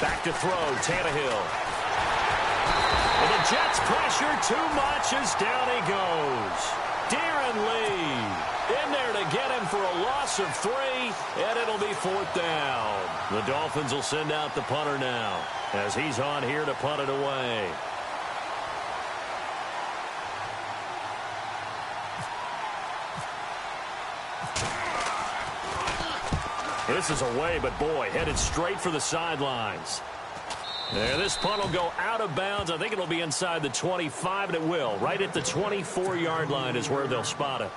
Back to throw, Tannehill. And the Jets pressure too much as down he goes. Darren Lee in there to get him for a loss of 3, and it'll be 4th down. The Dolphins will send out the punter now as he's on here to punt it away. This is away, but boy, headed straight for the sidelines. There, this punt will go out of bounds. I think it'll be inside the 25, and it will. Right at the 24-yard line is where they'll spot it.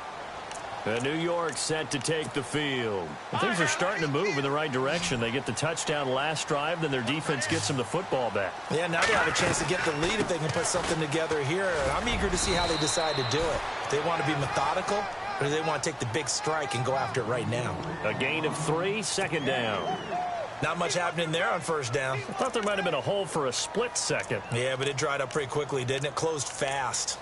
And New York set to take the field. And things are starting to move in the right direction. They get the touchdown last drive, then their defense gets them the football back.
Yeah, now they have a chance to get the lead if they can put something together here. And I'm eager to see how they decide to do it. They want to be methodical, or do they want to take the big strike and go after it right now?
A gain of 3, second down.
Not much happening there on first down.
I thought there might have been a hole for a split second.
Yeah, but it dried up pretty quickly, didn't it? Closed fast.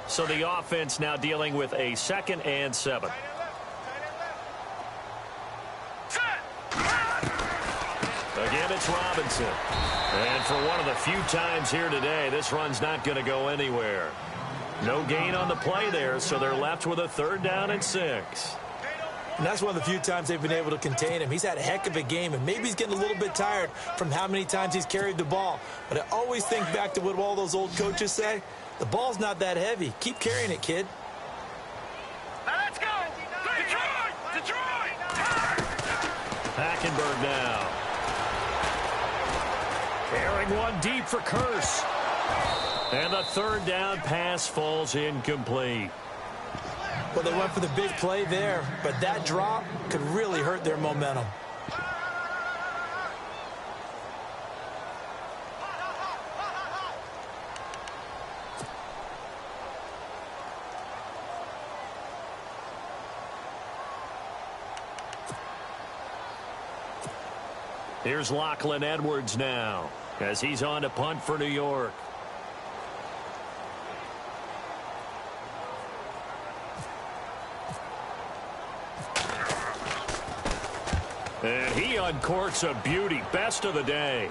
So the offense now dealing with a 2nd and 7. Again, it's Robinson. And for one of the few times here today, this run's not going to go anywhere. No gain on the play there, so they're left with a 3rd down and 6.
And that's one of the few times they've been able to contain him. He's had a heck of a game, and maybe he's getting a little bit tired from how many times he's carried the ball. But I always think back to what all those old coaches say. The ball's not that heavy. Keep carrying it, kid.
Now let's go! Detroit! Detroit!
Hackenberg now. Carrying one deep for Curse. And the 3rd down pass falls incomplete.
Well, they went for the big play there, but that drop could really hurt their momentum.
Here's Lachlan Edwards now as he's on to punt for New York. And he uncorks a beauty. Best of the day.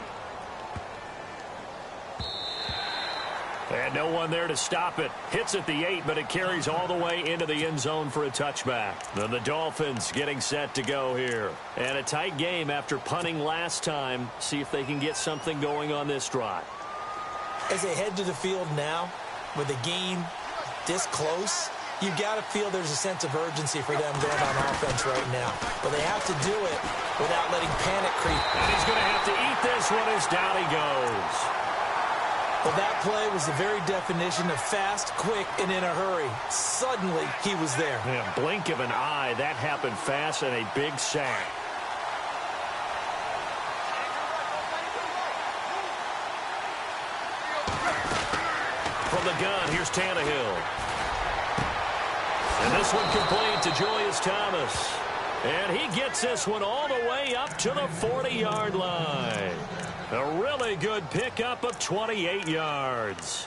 And no one there to stop it. Hits at the 8, but it carries all the way into the end zone for a touchback. Then the Dolphins getting set to go here. And a tight game after punting last time. See if they can get something going on this drive.
As they head to the field now, with the game this close, you've got to feel there's a sense of urgency for them going on offense right now. But they have to do it without letting panic creep.
And he's going to have to eat this one as down he goes.
Well, that play was the very definition of fast, quick, and in a hurry. Suddenly, he was there.
Yeah, blink of an eye. That happened fast and a big sack. From the gun, here's Tannehill. And this one complete to Julius Thomas. And he gets this one all the way up to the 40-yard line. A really good pickup of 28 yards.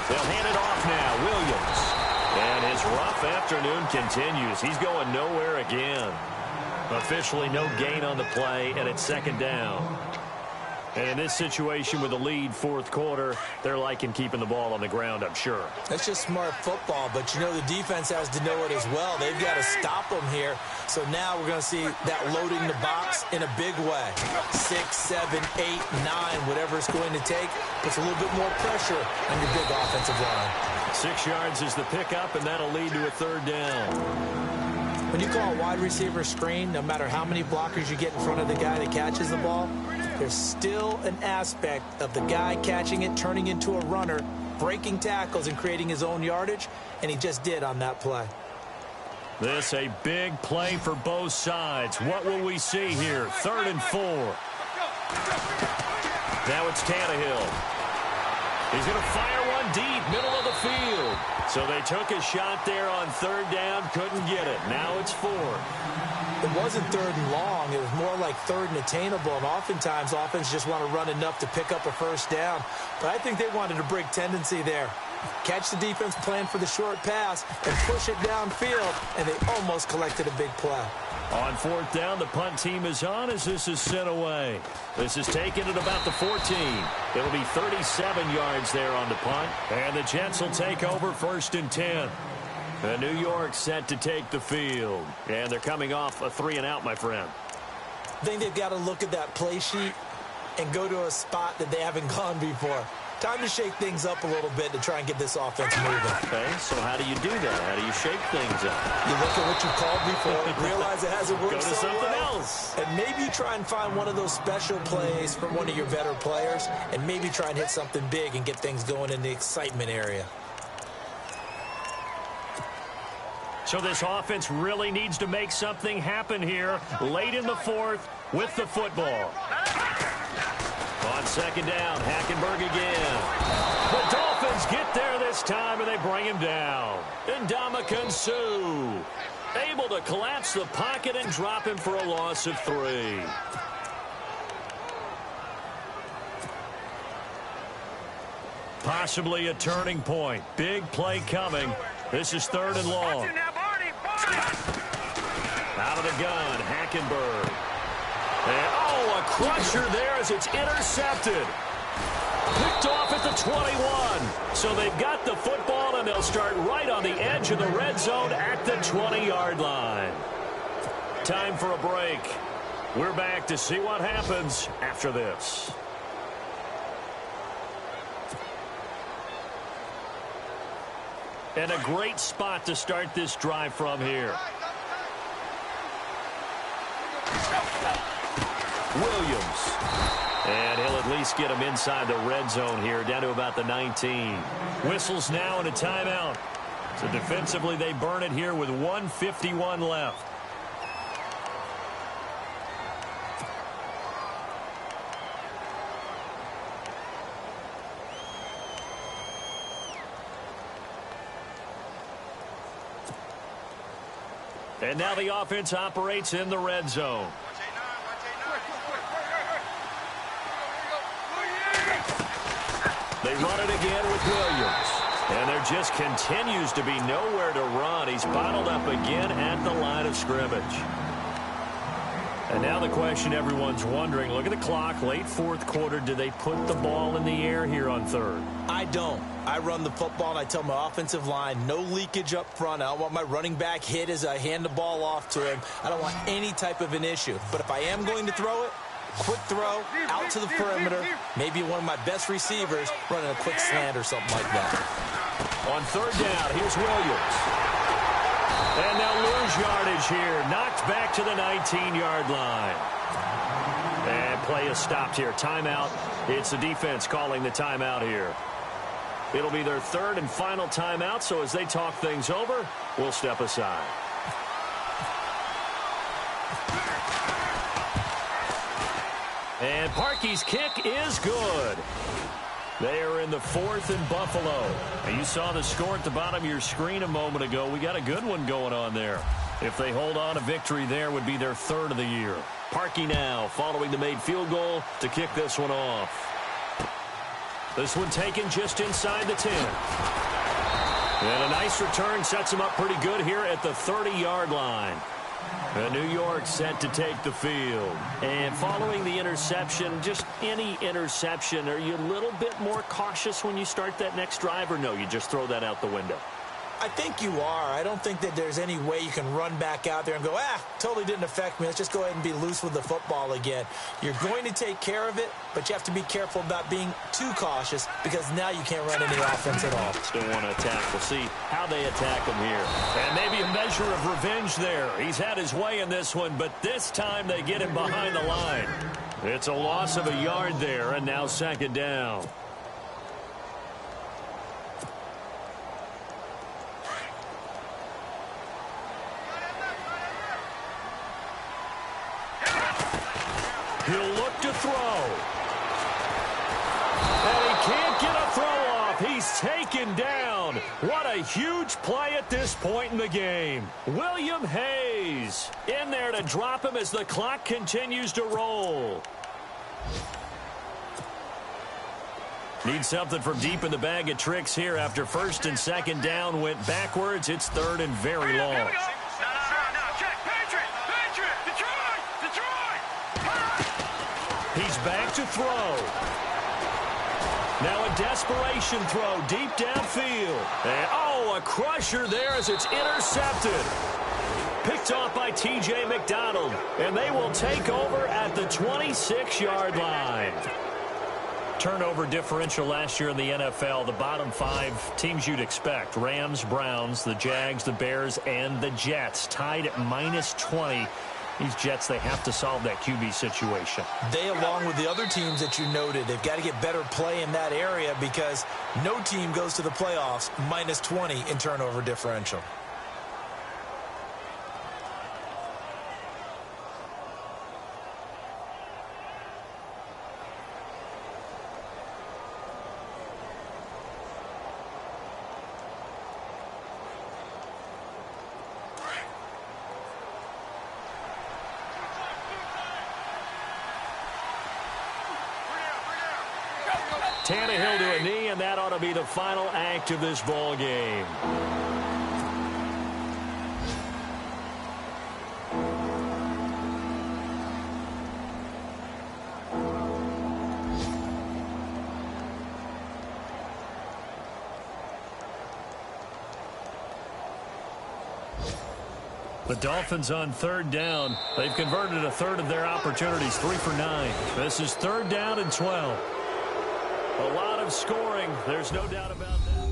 They'll hand it off now. Williams. And his rough afternoon continues. He's going nowhere again. Officially no gain on the play, and it's second down. And in this situation with the lead fourth quarter, they're liking keeping the ball on the ground, I'm sure.
That's just smart football, but you know the defense has to know it as well. They've got to stop them here. So now we're going to see that loading the box in a big way. 6, 7, 8, 9, whatever it's going to take, puts a little bit more pressure on your big offensive line.
6 yards is the pickup, and that'll lead to a third down.
When you call a wide receiver screen, no matter how many blockers you get in front of the guy that catches the ball, there's still an aspect of the guy catching it, turning into a runner, breaking tackles and creating his own yardage, and he just did on that play.
This a big play for both sides. What will we see here? 3rd and 4. Now it's Tannehill. He's going to fire one deep, middle of the field. So they took a shot there on 3rd down, couldn't get it. Now it's 4.
It wasn't 3rd and long. It was more like 3rd and attainable, and oftentimes offense just want to run enough to pick up a first down. But I think they wanted a break tendency there. Catch the defense plan for the short pass and push it downfield, and they almost collected a big play.
On 4th down, the punt team is on as this is sent away. This is taken at about the 14. It'll be 37 yards there on the punt, and the Jets will take over 1st and 10. And New York set to take the field. And they're coming off a 3-and-out, my friend.
I think they've got to look at that play sheet and go to a spot that they haven't gone before. Time to shake things up a little bit to try and get this offense moving.
Okay, so how do you do that? How do you shake things up?
You look at what you called before, realize it hasn't worked
Go to
so
something
well,
else.
and maybe try and find one of those special plays from one of your better players, and maybe try and hit something big and get things going in the excitement area.
So this offense really needs to make something happen here late in the 4th with the football. On 2nd down, Hackenberg again. The Dolphins get there this time, and they bring him down. Ndamukong Suh able to collapse the pocket and drop him for a loss of 3. Possibly a turning point. Big play coming. This is 3rd and long. Out of the gun, Hackenberg. And, a crusher there as it's intercepted. Picked off at the 21. So they've got the football, and they'll start right on the edge of the red zone at the 20-yard line. Time for a break. We're back to see what happens after this. And a great spot to start this drive from here. Williams. And he'll at least get him inside the red zone here, down to about the 19. Whistles now and a timeout. So defensively, they burn it here with 1:51 left. And now the offense operates in the red zone. They run it again with Williams. And there just continues to be nowhere to run. He's bottled up again at the line of scrimmage. And now the question everyone's wondering, look at the clock, late fourth quarter, do they put the ball in the air here on third?
I don't. I run the football, and I tell my offensive line, no leakage up front. I don't want my running back hit as I hand the ball off to him. I don't want any type of an issue. But if I am going to throw it, quick throw, out to the perimeter, maybe one of my best receivers running a quick slant or something like that.
On third down, here's Williams. And they'll lose yardage here. Knocked back to the 19-yard line. And play is stopped here. Timeout. It's the defense calling the timeout here. It'll be their third and final timeout, so as they talk things over, we'll step aside. And Parkey's kick is good. They are in the fourth in Buffalo. And you saw the score at the bottom of your screen a moment ago. We got a good one going on there. If they hold on, a victory there would be their third of the year. Parkey now following the made field goal to kick this one off. This one taken just inside the 10. And a nice return sets them up pretty good here at the 30-yard line. And New York set to take the field. And following the interception, just any interception, are you a little bit more cautious when you start that next drive, or no, you just throw that out the window?
I think you are. I don't think that there's any way you can run back out there and go, totally didn't affect me. Let's just go ahead and be loose with the football again. You're going to take care of it, but you have to be careful about being too cautious because now you can't run any offense at all.
Still want to attack. We'll see how they attack him here. And maybe a measure of revenge there. He's had his way in this one, but this time they get him behind the line. It's a loss of a yard there, and now second down. He'll look to throw. And he can't get a throw off. He's taken down. What a huge play at this point in the game. William Hayes in there to drop him as the clock continues to roll. Need something from deep in the bag of tricks here after first and second down went backwards. It's third and very long. He's back to throw. Now a desperation throw deep downfield. And, a crusher there as it's intercepted. Picked off by T.J. McDonald. And they will take over at the 26-yard line. Turnover differential last year in the NFL, the bottom five teams you'd expect. Rams, Browns, the Jags, the Bears, and the Jets. Tied at -20. These Jets, they have to solve that QB situation.
They, along with the other teams that you noted, they've got to get better play in that area because no team goes to the playoffs -20 in turnover differential.
Tannehill to a knee, and that ought to be the final act of this ball game. The Dolphins on third down. They've converted a third of their opportunities, 3 for 9. This is third down and 12. A lot of scoring. There's no doubt about that.